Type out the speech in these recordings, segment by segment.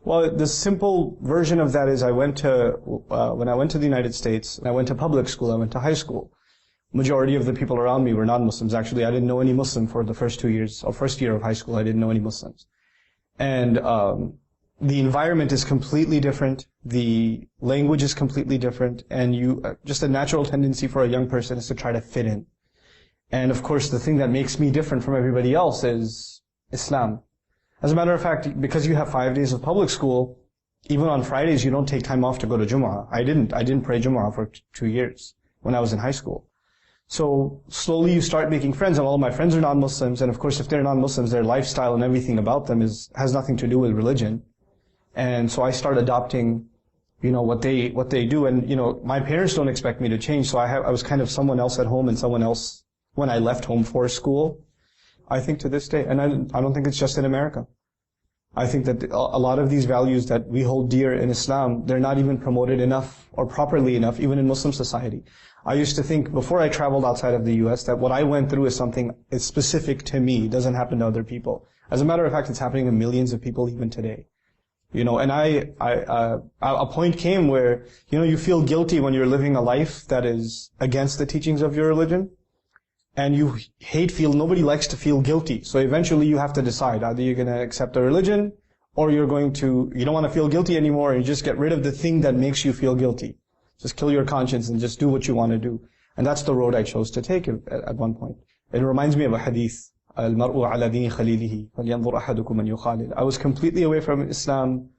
Well, the simple version of that is when I went to the United States, I went to public school, I went to high school. Majority of the people around me were non-Muslims. Actually, I didn't know any Muslim for the first 2 years, or first year of high school, I didn't know any Muslims. And the environment is completely different, the language is completely different, and just a natural tendency for a young person is to try to fit in. And of course, the thing that makes me different from everybody else is Islam. As a matter of fact, because you have 5 days of public school, even on Fridays you don't take time off to go to Jumu'ah. I didn't pray Jumu'ah for 2 years when I was in high school. So slowly you start making friends, and all of my friends are non-Muslims, and of course if they're non-Muslims, their lifestyle and everything about them has nothing to do with religion. And so I start adopting, what they do, and my parents don't expect me to change, so I was kind of someone else at home and someone else when I left home for school. I think to this day, and I don't think it's just in America. I think that a lot of these values that we hold dear in Islam, they're not even promoted enough or properly enough, even in Muslim society. I used to think, before I traveled outside of the US, that what I went through is something that's specific to me. It doesn't happen to other people. As a matter of fact, it's happening to millions of people even today. And a point came where, you feel guilty when you're living a life that is against the teachings of your religion. And you nobody likes to feel guilty. So eventually you have to decide, either you're going to accept a religion, or you don't want to feel guilty anymore, and you just get rid of the thing that makes you feel guilty. Just kill your conscience and just do what you want to do. And that's the road I chose to take at one point. It reminds me of a hadith, الْمَرْءُ عَلَى دِينِ خَلِيلِهِ فَلْيَنْظُرْ أَحَدُكُمْ مَنْ يُخَالِلُ. I was completely away from Islam,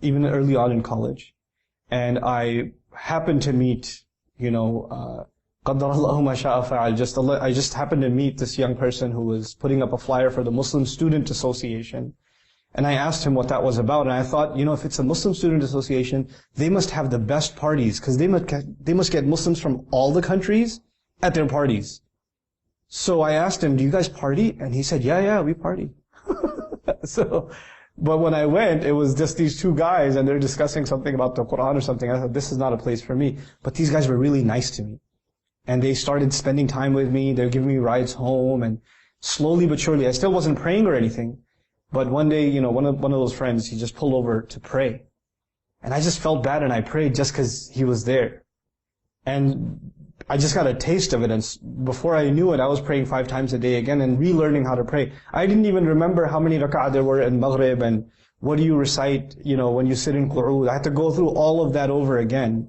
even early on in college. And I happened to meet, قَدَّرَ اللَّهُ مَا شَاءَ فَعَلَ. I just happened to meet this young person who was putting up a flyer for the Muslim Student Association. And I asked him what that was about, and I thought, if it's a Muslim Student Association, they must have the best parties, because they must get Muslims from all the countries at their parties. So I asked him, do you guys party? And he said, yeah, we party. But when I went, it was just these two guys, and they're discussing something about the Qur'an or something. I thought, this is not a place for me. But these guys were really nice to me. And they started spending time with me, they were giving me rides home, and slowly but surely, I still wasn't praying or anything. But one day, one of those friends, he just pulled over to pray. And I just felt bad, and I prayed just because he was there. And I just got a taste of it, and before I knew it, I was praying 5 times a day again and relearning how to pray. I didn't even remember how many rak'ah there were in Maghrib, and what do you recite, when you sit in Qu'ud. I had to go through all of that over again.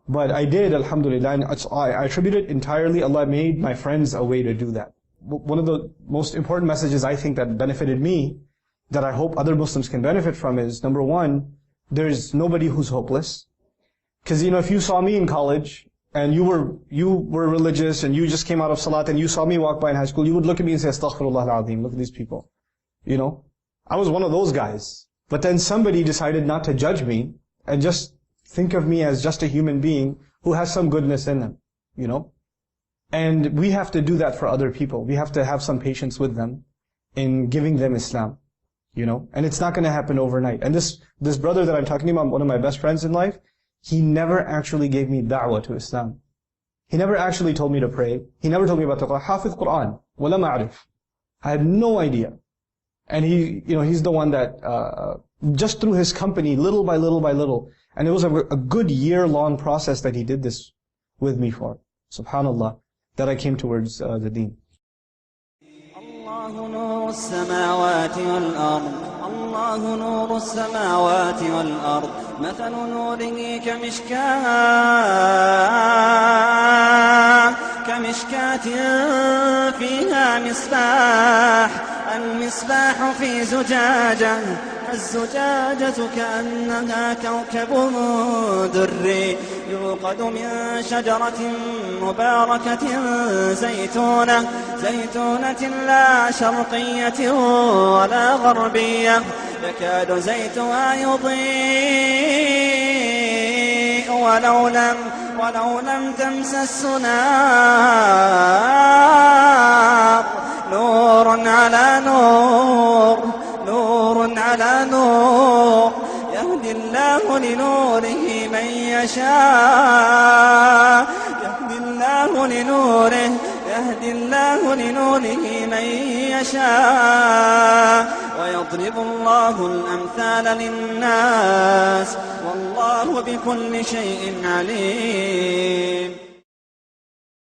But I did, alhamdulillah, and I attribute it entirely, Allah made my friends a way to do that. One of the most important messages I think that benefited me, that I hope other Muslims can benefit from, is, number one, there's nobody who's hopeless. Because, if you saw me in college, and you were religious, and you just came out of salat, and you saw me walk by in high school, you would look at me and say, Astaghfirullah al-Azim, look at these people. I was one of those guys. But then somebody decided not to judge me, and just think of me as just a human being who has some goodness in them, And we have to do that for other people. We have to have some patience with them in giving them Islam, And it's not going to happen overnight. And this brother that I'm talking about, one of my best friends in life, he never actually gave me da'wah to Islam. He never actually told me to pray. He never told me about the Qur'an. Hafiz Qur'an, walam a'rif. I had no idea. And he's the one that, just through his company, little by little by little, and it was a good year-long process that he did this with me for, subhanallah, that I came towards the deen. الله نور السماوات والأرض الله نور السماوات والأرض مثل نوره كمشكاة فيها مصباح المصباح في زجاجة الزجاجة كأنها كوكب دري يوقد من شجرة مباركة زيتونة لا شرقية ولا غربية يكاد زيتها يضيء ولو لم تمسس نار نور على نور نور على نور يهدي الله لنوره من يشاء يهدي الله لنوره من يشاء يضرب الله الأمثال للناس والله بكل شيء عليم.